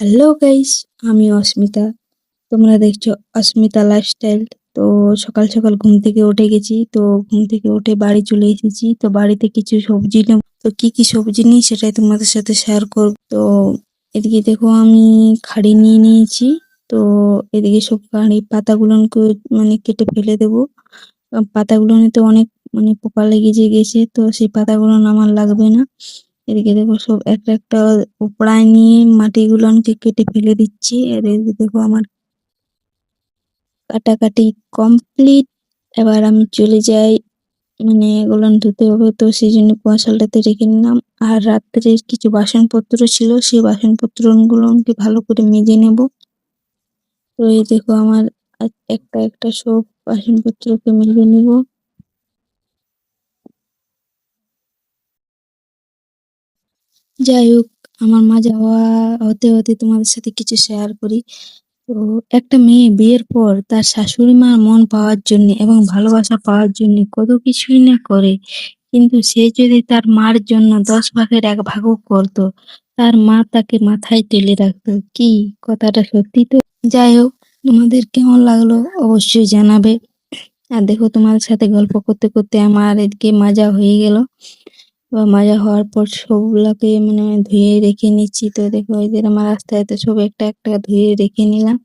Hello guys, আমি অস্মিতা। তোমরা দেখছো অস্মিতা লাইফস্টাইল। তো সকাল সকাল ঘুম থেকে উঠে গেছি, তো ঘুম থেকে উঠে বাড়ি চলে এসেছি। তো বাড়িতে কিছু সবজি নেব, তো কি কি সবজি নিই সেটাই তোমাদের সাথে শেয়ার করব। তো এদিকে দেখো আমি খাড়ি নিয়ে নিয়েছি। তো এদিকে সব খাড়ি পাতাগুলোকে কেটে ফেলে দেবো। পাতাগুলোতে অনেক পোকা লেগে গেছে, তো সেই পাতাগুলো আমার লাগবে না। এদিকে দেখো সব একটা একটা উপড়ায় নিয়ে মাটিগুলোকে কেটে ফেলে দিচ্ছি। আর এদিকে দেখো আমার কাটাকাটি কমপ্লিট। এবার আমি চলে যাই, এগুলো ধুতে হবে, তো সেই জন্য কৌশলটাতে রেখে নিলাম। আর রাত্রে কিছু বাসনপত্র ছিল, সেই বাসনপত্র গুলোকে ভালো করে মেজে নেব। তো এই দেখো আমার একটা একটা সব বাসনপত্রকে মেজে নেব। যাই হোক, আমার মাজা হওয়া হতে হতে তোমাদের সাথে কিছু শেয়ার করি। তো একটা মেয়ে বিয়ের পর তার শাশুড়ি মার মন পাওয়ার জন্য এবং ভালোবাসা পাওয়ার জন্য কত কিছুই না করে, কিন্তু সে যদি তার মার জন্য 10 ভাগের 1 ভাগও করতো, তার মা তাকে মাথায় তুলে রাখতো। কি কথাটা সত্যি তো? যাই হোক, তোমাদের কেমন লাগলো অবশ্যই জানাবে। আর দেখো, তোমাদের সাথে গল্প করতে করতে আমার এদিকে মাজা হয়ে গেল। বা মাজা হওয়ার পর সবগুলাকে ধুয়ে রেখে নিচ্ছি। তো দেখো এদের আমার আস্তে আস্তে সব একটা একটা ধুয়ে রেখে নিলাম।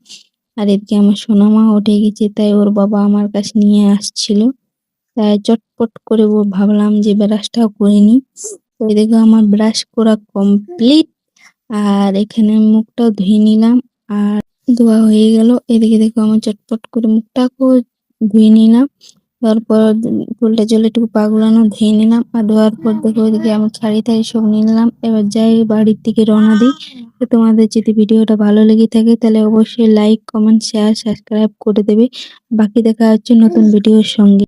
আর এদিকে আমার সোনামা উঠে গেছে, তাই ওর বাবা আমার কাছে নিয়ে আসছিল। তাই চটপট করে ভাবলাম যে ব্রাশটাও করে নিই। তো এই দেখো আমার ব্রাশ করা কমপ্লিট। আর এখানে মুখটাও ধুয়ে নিলাম। আর ধোয়া হয়ে গেল। এদিকে দেখো আমার চটপট করে মুখটাকেও ধুয়ে নিলাম। তারপর উল্টে জলে একটু পা গুলানো ধুয়ে নিলাম। আর ধোয়ার পর দেখো ওইদিকে আমি শাড়ি টাড়ি সব নিয়ে নিলাম। এবার যাই বাড়ির দিকে রওনা দিই। তো তোমাদের যদি ভিডিওটা ভালো লেগে থাকে তাহলে অবশ্যই লাইক, কমেন্ট, শেয়ার, সাবস্ক্রাইব করে দেবে। বাকি দেখা হচ্ছে নতুন ভিডিওর সঙ্গে।